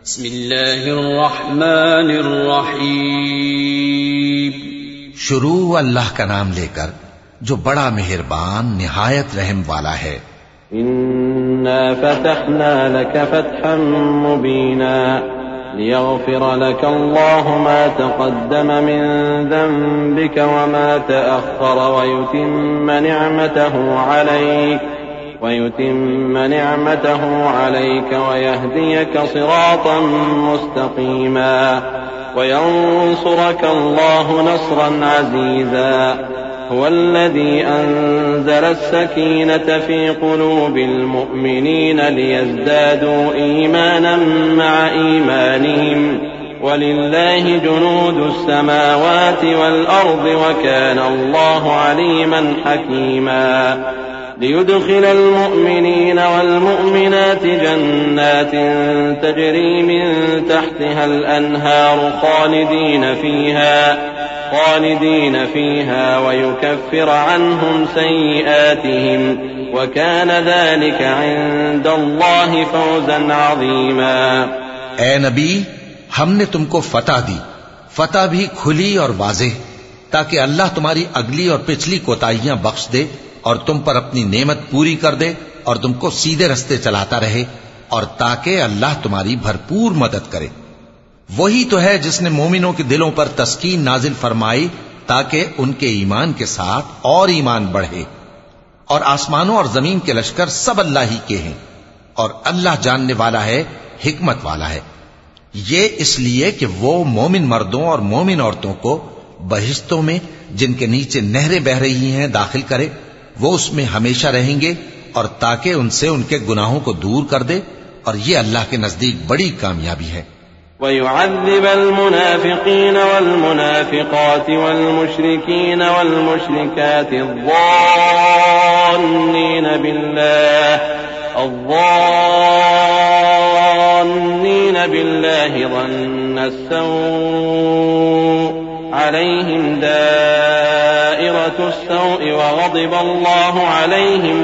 بسم اللہ الرحمن الرحیم. شروع اللہ کا نام لے کر جو بڑا مہربان نہایت رحم والا ہے. إنا فتحنا لك فتحا مبينا ليغفر لك الله ما تقدم من ذنبك وما تأخر ويتم نعمته عليك ويهديك صراطا مستقيما وينصرك الله نصرا عزيزا. هو الذي أنزل السكينة في قلوب المؤمنين ليزدادوا إيمانا مع إيمانهم ولله جنود السماوات والأرض وكان الله عليما حكيما. ليدخل المؤمنين والمؤمنات جنات تجري من تحتها الأنهار خالدين فيها ويكفر عنهم سيئاتهم وكان ذلك عند الله فوزا عظيما. اے نبی، ہم نے تم کو فتح دی، فتح بھی کھلی اور واضح، تاکہ اللہ تمہاری اگلی اور پچھلی کوتاہیاں بخش دے اور تم پر اپنی نعمت پوری کر دے اور تم کو سیدھے رستے چلاتا رہے، اور تاکہ اللہ تمہاری بھرپور مدد کرے. وہی تو ہے جس نے مومنوں کے دلوں پر تسکین نازل فرمائی تاکہ ان کے ایمان کے ساتھ اور ایمان بڑھے. اور آسمانوں اور زمین کے لشکر سب اللہ ہی کے ہیں، اور اللہ جاننے والا ہے، حکمت والا ہے. یہ اس لیے کہ وہ مومن مردوں اور مومن عورتوں کو بہشتوں میں جن کے نیچے نہریں بہ رہی ہیں داخل کرے، وہ اس میں ہمیشہ رہیں گے، اور تاکہ ان سے ان کے گناہوں کو دور کر دے، اور یہ اللہ کے نزدیک بڑی کامیابی ہے. ويعذب المنافقين والمنافقات والمشركين والمشركات الظانين بالله ظن السوء عليهم دائرة السوء وغضب الله عليهم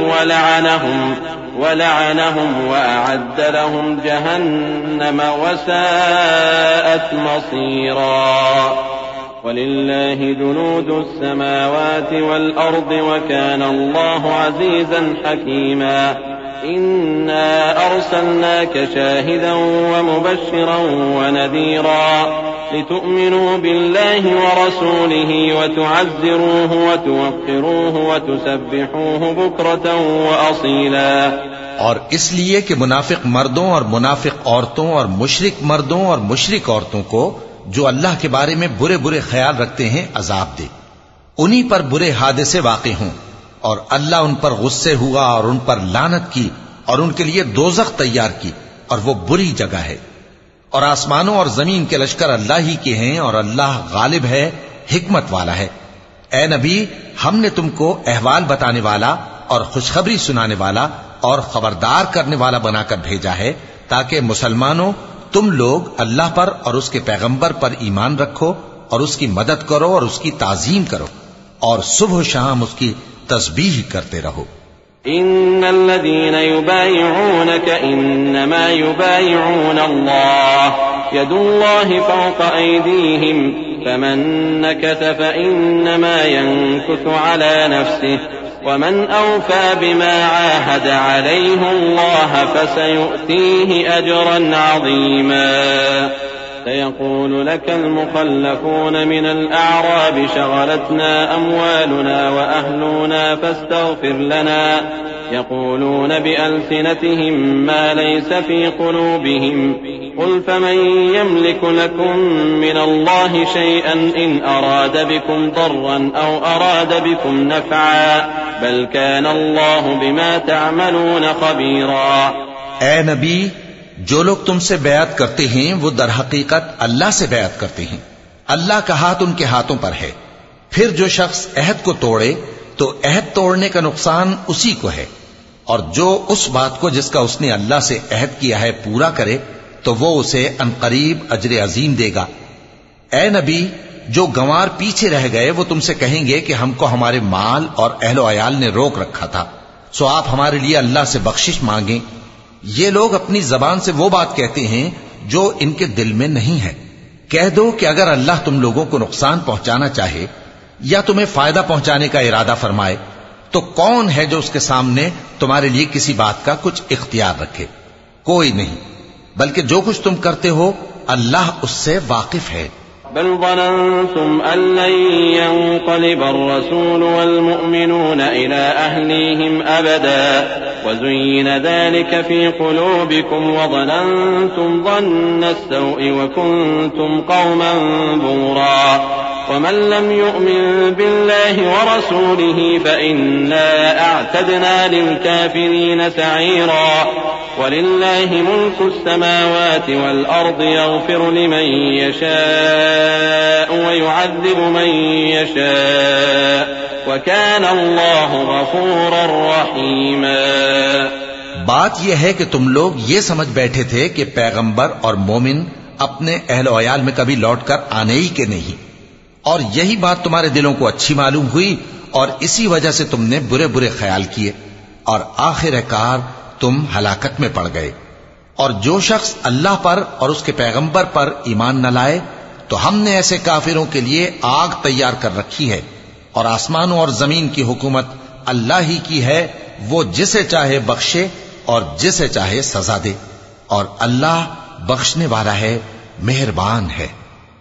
ولعنهم وأعد لهم جهنم وساءت مصيرا. ولله جنود السماوات والأرض وكان الله عزيزا حكيما. إنا أرسلناك شاهدا ومبشرا ونذيرا لتؤمنوا بالله ورسوله وتعزروه وتوقروه وتسبحوه بكرة وأصيلا. اور اس لیے کہ منافق مردوں اور منافق عورتوں اور مشرک مردوں اور مشرک عورتوں کو جو اللہ کے بارے میں برے برے خیال رکھتے ہیں عذاب دے، انہی پر برے حادثے واقع ہوں، اور اللہ ان پر غصے ہوا اور ان پر لعنت کی اور ان کے لیے دوزخ تیار کی، اور وہ بری جگہ ہے. اور آسمانوں اور زمین کے لشکر اللہ ہی کے ہیں، اور اللہ غالب ہے، حکمت والا ہے. اے نبی، ہم نے تم کو احوال بتانے والا اور خوشخبری سنانے والا اور خبردار کرنے والا بنا کر بھیجا ہے، تاکہ مسلمانوں تم لوگ اللہ پر اور اس کے پیغمبر پر ایمان رکھو اور اس کی مدد کرو اور اس کی تعظیم کرو، اور صبح و شام اس کی تسبیح کرتے رہو. إن الذين يبايعونك إنما يبايعون الله يد الله فوق أيديهم فمن نكث فإنما ينكث على نفسه ومن أوفى بما عاهد عليه الله فسيؤتيه أجرا عظيما. سيقول لك المخلفون من الأعراب شغلتنا أموالنا وأهلنا فاستغفر لنا يقولون بألسنتهم ما ليس في قلوبهم قل فمن يملك لكم من الله شيئا إن أراد بكم ضرا أو أراد بكم نفعا بل كان الله بما تعملون خبيرا. اے نبی، جو لوگ تم سے بیعت کرتے ہیں وہ در حقیقت اللہ سے بیعت کرتے ہیں، اللہ کا ہاتھ ان کے ہاتھوں پر ہے. پھر جو شخص عہد کو توڑے تو عہد توڑنے کا نقصان اسی کو ہے، اور جو اس بات کو جس کا اس نے اللہ سے عہد کیا ہے پورا کرے تو وہ اسے عنقریب اجر عظیم دے گا. اے نبی، جو گنوار پیچھے رہ گئے وہ تم سے کہیں گے کہ ہم کو ہمارے مال اور اہل و عیال نے روک رکھا تھا، سو آپ ہمارے لیے اللہ سے بخشش مانگیں. یہ لوگ اپنی زبان سے وہ بات کہتے ہیں جو ان کے دل میں نہیں ہے۔ کہہ دو کہ اگر اللہ تم لوگوں کو نقصان پہنچانا چاہے یا تمہیں فائدہ پہنچانے کا ارادہ فرمائے تو کون ہے جو اس کے سامنے تمہارے لیے کسی بات کا کچھ اختیار رکھے؟ کوئی نہیں، بلکہ جو کچھ تم کرتے ہو اللہ اس سے واقف ہے۔ بل ظننتم أن لن ينقلب الرسول والمؤمنون إلى أهليهم أبدا وزين ذلك في قلوبكم وظننتم ظن السوء وكنتم قوما بورا ومن لم يؤمن بالله ورسوله فإنا أعتدنا للكافرين سعيرا ولله ملك السماوات والأرض يغفر لمن يشاء ويعذب من يشاء وكان الله غفورا رحيما۔ بات یہ ہے کہ تم لوگ یہ سمجھ بیٹھے تھے کہ پیغمبر اور مومن اپنے اہل و عیال میں کبھی لوٹ کر آنے ہی کے نہیں، اور یہی بات تمہارے دلوں کو اچھی معلوم ہوئی اور اسی وجہ سے تم نے برے برے خیال کیے اور آخر کار تم ہلاکت میں پڑ گئے۔ اور جو شخص اللہ پر اور اس کے پیغمبر پر ایمان نہ لائے تو ہم نے ایسے کافروں کے لیے آگ تیار کر رکھی ہے، اور آسمانوں اور زمین کی حکومت اللہ ہی کی ہے، وہ جسے چاہے بخشے اور جسے چاہے سزا دے، اور اللہ بخشنے والا ہے، مہربان ہے۔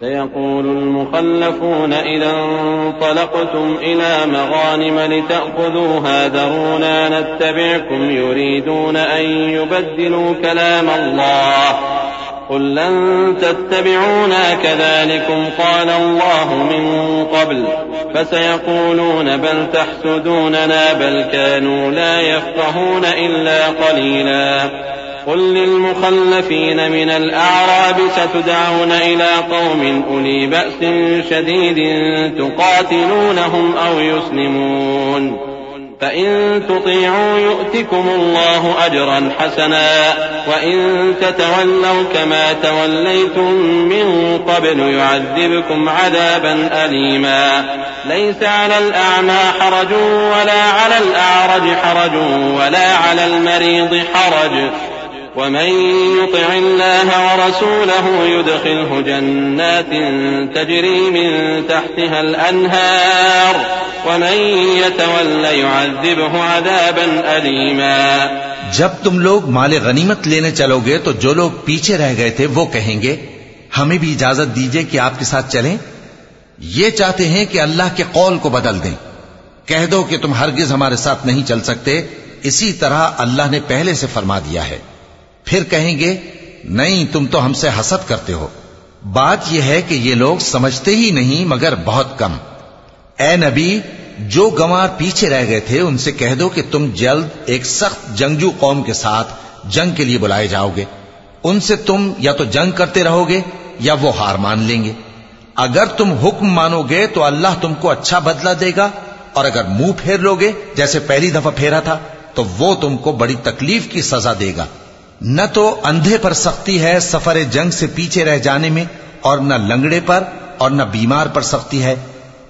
سيقول المخلفون إذا انطلقتم إلى مغانم لتأخذوها ذرونا نتبعكم يريدون أن يبدلوا كلام الله قل لن تتبعونا كذلكم قال الله من قبل فسيقولون بل تحسدوننا بل كانوا لا يفقهون إلا قليلا قل للمخلفين من الأعراب ستدعون إلى قوم أولي بأس شديد تقاتلونهم أو يسلمون فإن تطيعوا يؤتكم الله أجرا حسنا وإن تتولوا كما توليتم من قبل يعذبكم عذابا أليما ليس على الأعمى حرج ولا على الأعرج حرج ولا على المريض حرج ومن يطع الله ورسوله يدخله جنات تجري من تحتها الأنهار ومن يتول يعذبه عذابا أليما۔ جب تم لوگ مال غنیمت لینے چلو گے تو جو لوگ پیچھے رہ گئے تھے وہ کہیں گے ہمیں بھی اجازت دیجئے کہ آپ کے ساتھ چلیں، یہ چاہتے ہیں کہ اللہ کے قول کو بدل دیں۔ کہہ دو کہ تم ہرگز ہمارے ساتھ نہیں چل سکتے، اسی طرح اللہ نے پہلے سے فرما دیا ہے۔ پھر کہیں گے نہیں، تم تو ہم سے حسد کرتے ہو۔ بات یہ ہے کہ یہ لوگ سمجھتے ہی نہیں مگر بہت کم۔ اے نبی، جو گنوار پیچھے رہ گئے تھے ان سے کہہ دو کہ تم جلد ایک سخت جنگجو قوم کے ساتھ جنگ کے لیے بلائے جاؤ گے، ان سے تم یا تو جنگ کرتے رہو گے یا وہ ہار مان لیں گے۔ اگر تم حکم مانو گے تو اللہ تم کو اچھا بدلہ دے گا، اور اگر منہ پھیر لو گے جیسے پہلی دفعہ پھیرا تھا تو وہ تم کو بڑی تکلیف کی سزا دے گا۔ نہ تو اندھے پر سختی ہے سفر جنگ سے پیچھے رہ جانے میں، اور نہ لنگڑے پر اور نہ بیمار پر سختی ہے،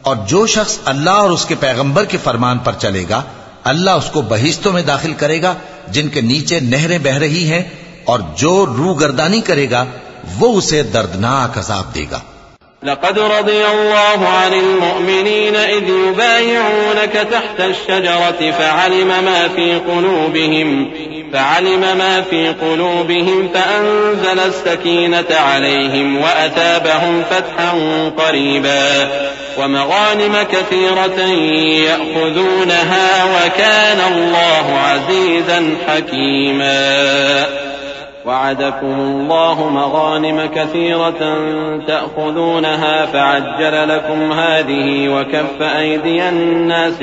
اور جو شخص اللہ اور اس کے پیغمبر کے فرمان پر چلے گا اللہ اس کو بہشتوں میں داخل کرے گا جن کے نیچے نہریں بہ رہی ہیں، اور جو روگردانی کرے گا وہ اسے دردناک عذاب دے گا۔ لقد رضي الله عن المؤمنين إذ يبايعونك تحت الشجرة فعلم ما في قلوبهم فأنزل السكينة عليهم وأثابهم فتحا قريبا ومغانم كثيرة يأخذونها وكان الله عزيزا حكيما۔ وعدكم الله مغانم كثيرة تأخذونها فعجل لكم هذه وكف أيدي الناس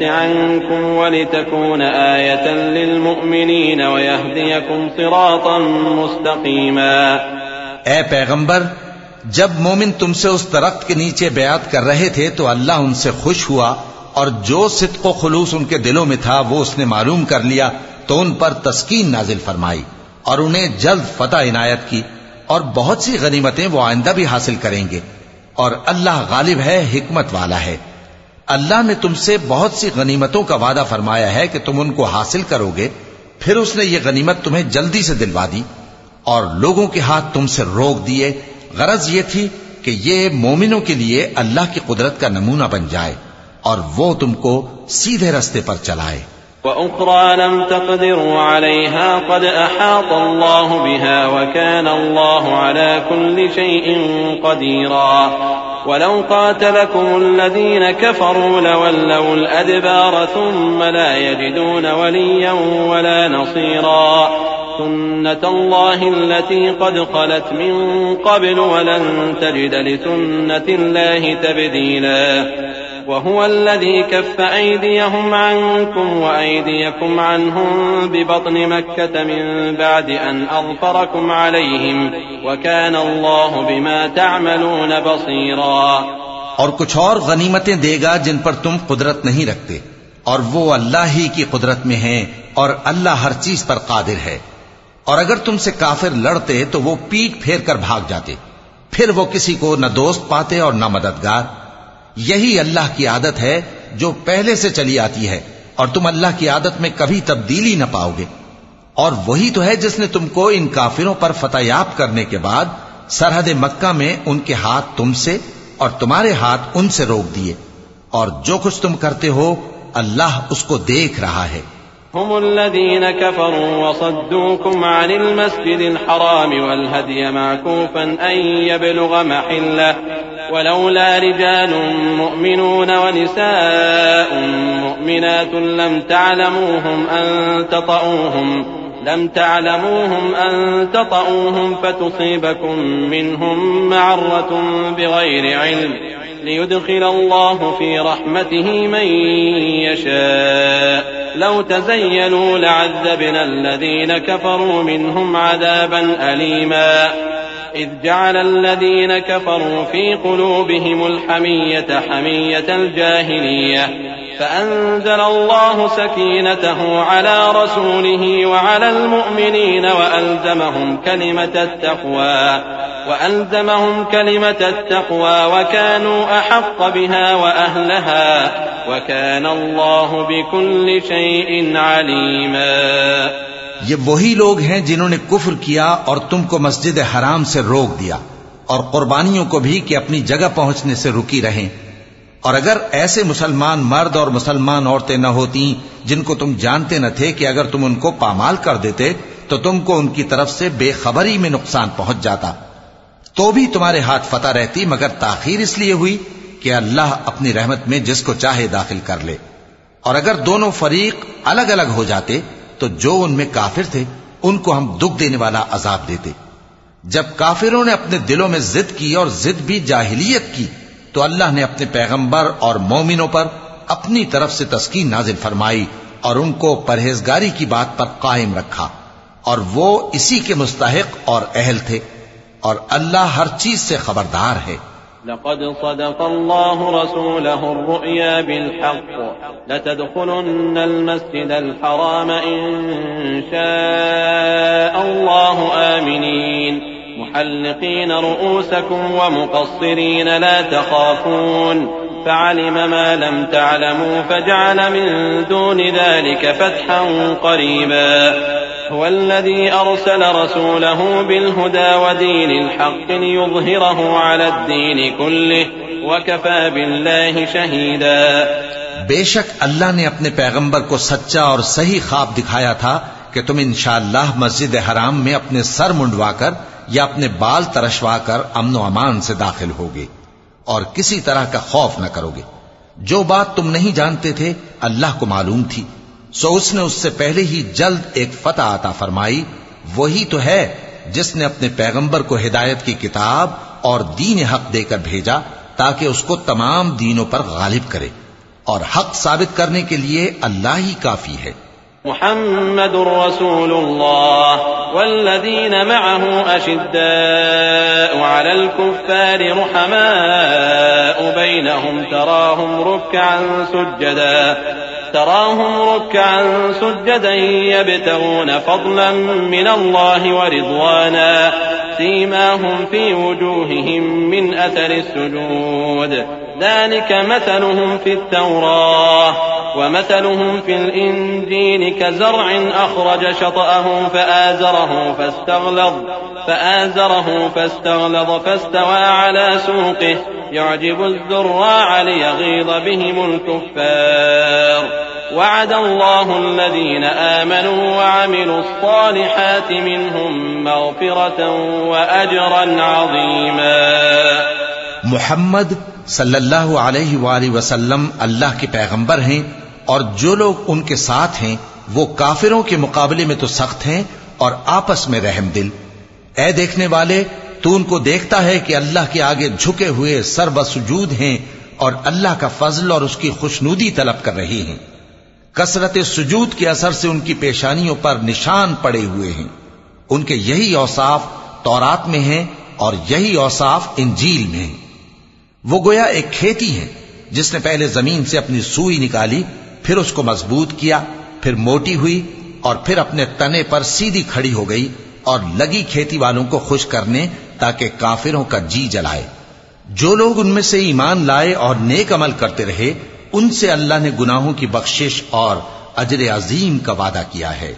عنكم ولتكون آية للمؤمنين ويهديكم صراطا مستقيما۔ اے پیغمبر، جب مومن تم سے اس درخت کے نیچے بیعت کر رہے تھے تو اللہ ان سے خوش ہوا، اور جو صدق و خلوص ان کے دلوں میں تھا وہ اس نے معلوم کر لیا تو ان پر تسکین نازل فرمائی اور انہیں جلد فتح عنایت کی، اور بہت سی غنیمتیں وہ آئندہ بھی حاصل کریں گے، اور اللہ غالب ہے، حکمت والا ہے۔ اللہ نے تم سے بہت سی غنیمتوں کا وعدہ فرمایا ہے کہ تم ان کو حاصل کرو گے، پھر اس نے یہ غنیمت تمہیں جلدی سے دلوا دی اور لوگوں کے ہاتھ تم سے روک دیے. غرض یہ تھی کہ یہ مومنوں کے لیے اللہ کی قدرت کا نمونہ بن جائے اور وہ تم کو سیدھے رستے پر چلائے. وَأُخْرَى لَمْ تَقْدِرُوا عَلَيْهَا قَدْ أَحَاطَ اللَّهُ بِهَا وَكَانَ اللَّهُ عَلَى كُلِّ شَيْءٍ قَدِيرًا. وَلَوْ قَاتَلَكُمُ الَّذِينَ كَفَرُوا لَوَلَّوُا الْأَدْبَارَ ثُمَّ لَا يَجِدُونَ وَلِيًّا وَلَا نَصِيرًا. سُنَّةَ اللَّهِ الَّتِي قَدْ خَلَتْ مِن قَبْلُ وَلَن تَجِدَ لِسُنَّةِ اللَّهِ تَبْدِيلًا. وهو الذي كف أيديهم عنكم وأيديكم عنهم ببطن مكة من بعد أن أظفركم عليهم وكان الله بما تعملون بصيرا. اور کچھ اور غنیمتیں دے گا جن پر تم قدرت نہیں رکھتے اور وہ اللہ ہی کی قدرت میں ہیں اور اللہ ہر چیز پر قادر ہے. اور اگر تم سے کافر لڑتے تو وہ پیٹ پھیر کر بھاگ جاتے، پھر وہ کسی کو نہ دوست پاتے اور نہ مددگار. یہی اللہ کی عادت ہے جو پہلے سے چلی آتی ہے اور تم اللہ کی عادت میں کبھی تبدیلی نہ پاؤ گے. اور وہی تو ہے جس نے تم کو ان کافروں پر فتح یاب کرنے کے بعد سرحد مکہ میں ان کے ہاتھ تم سے اور تمہارے ہاتھ ان سے روک دیے، اور جو کچھ تم کرتے ہو اللہ اس کو دیکھ رہا ہے. هم الذين كفروا وصدوكم عن المسجد الحرام والهدي معكوفا أن يبلغ محله ولولا رجال مؤمنون ونساء مؤمنات لم تعلموهم أن تطؤوهم فتصيبكم منهم معرة بغير علم ليدخل الله في رحمته من يشاء. لو تزيلوا لعذبنا الذين كفروا منهم عذابا أليما. إذ جعل الذين كفروا في قلوبهم الحمية حمية الجاهلية فأنزل الله سكينته على رسوله وعلى المؤمنين وألزمهم كلمة التقوى وكانوا أحق بها وأهلها وكان الله بكل شيء عليما. یہ وہی لوگ ہیں جنہوں نے کفر کیا اور تم کو مسجد حرام سے روک دیا اور قربانیوں کو بھی کہ اپنی جگہ پہنچنے سے رکی رہیں. اور اگر ایسے مسلمان مرد اور مسلمان عورتیں نہ ہوتی جن کو تم جانتے نہ تھے کہ اگر تم ان کو پامال کر دیتے تو تم کو ان کی طرف سے بے خبری میں نقصان پہنچ جاتا، تو بھی تمہارے ہاتھ فتح رہتی، مگر تاخیر اس لیے ہوئی کہ اللہ اپنی رحمت میں جس کو چاہے داخل کر لے. اور اگر دونوں فریق الگ الگ ہو جاتے تو جو ان میں کافر تھے ان کو ہم دکھ دینے والا عذاب دیتے. جب کافروں نے اپنے دلوں میں ضد کی اور ضد بھی جاہلیت کی تو اللہ نے اپنے پیغمبر اور مومنوں پر اپنی طرف سے تسکین نازل فرمائی اور ان کو پرہیزگاری کی بات پر قائم رکھا، اور وہ اسی کے مستحق اور اہل تھے، اور اللہ ہر چیز سے خبردار ہے. لقد صدق الله رسوله الرؤيا بالحق لتدخلن المسجد الحرام إن شاء الله آمنين محلقين رؤوسكم ومقصرين لا تخافون فعلم ما لم تعلموا فجعل من دون ذلك فتحا قريبا. هو الذي أرسل رسوله بالهدى ودين الحق ليظهره على الدين كله وكفى بالله شهيدا. بے شک اللہ نے اپنے پیغمبر کو سچا اور صحیح خواب دکھایا تھا کہ تم انشاءاللہ مسجد حرام میں اپنے سر منڈوا کر یا اپنے بال ترشوا کر امن و امان سے داخل ہوگے اور کسی طرح کا خوف نہ کرو گے. جو بات تم نہیں جانتے تھے اللہ کو معلوم تھی، سو اس نے اس سے پہلے ہی جلد ایک فتح عطا فرمائی. وہی تو ہے جس نے اپنے پیغمبر کو ہدایت کی کتاب اور دین حق دے کر بھیجا تاکہ اس کو تمام دینوں پر غالب کرے، اور حق ثابت کرنے کے لیے اللہ ہی کافی ہے. محمد رسول الله والذين معه أشداء على الكفار رحماء بينهم تراهم ركعا سجدا يبتغون فضلا من الله ورضوانا سيماهم في وجوههم من أثر السجود ذلك مثلهم في التوراة ومثلهم في الإنجيل كزرع أخرج شطأه فآزره فاستغلظ فاستوى على سوقه يعجب الزراع ليغيظ بهم الكفار وعد الله الذين آمنوا وعملوا الصالحات منهم مغفرة وأجرا عظيما۔ محمد صلی اللہ علیہ وآلہ وسلم اللہ کے پیغمبر ہیں، اور جو لوگ ان کے ساتھ ہیں وہ کافروں کے مقابلے میں تو سخت ہیں اور آپس میں رحم دل۔ اے دیکھنے والے، تو ان کو دیکھتا ہے کہ اللہ کے آگے جھکے ہوئے سر بسجود ہیں اور اللہ کا فضل اور اس کی خوشنودی طلب کر رہی ہیں۔ کثرت سجود کے اثر سے ان کی پیشانیوں پر نشان پڑے ہوئے ہیں۔ ان کے یہی اوصاف تورات میں ہیں اور یہی اوصاف انجیل میں ہیں۔ وہ گویا ایک کھیتی ہے جس نے پہلے زمین سے اپنی سوئی نکالی، پھر اس کو مضبوط کیا، پھر موٹی ہوئی اور پھر اپنے تنے پر سیدھی کھڑی ہو گئی اور لگی کھیتی والوں کو خوش کرنے تاکہ کافروں کا جی جلائے۔ جو لوگ ان میں سے ایمان لائے اور نیک عمل کرتے رہے، ان سے اللہ نے گناہوں کی بخشش اور اجر عظیم کا وعدہ کیا ہے۔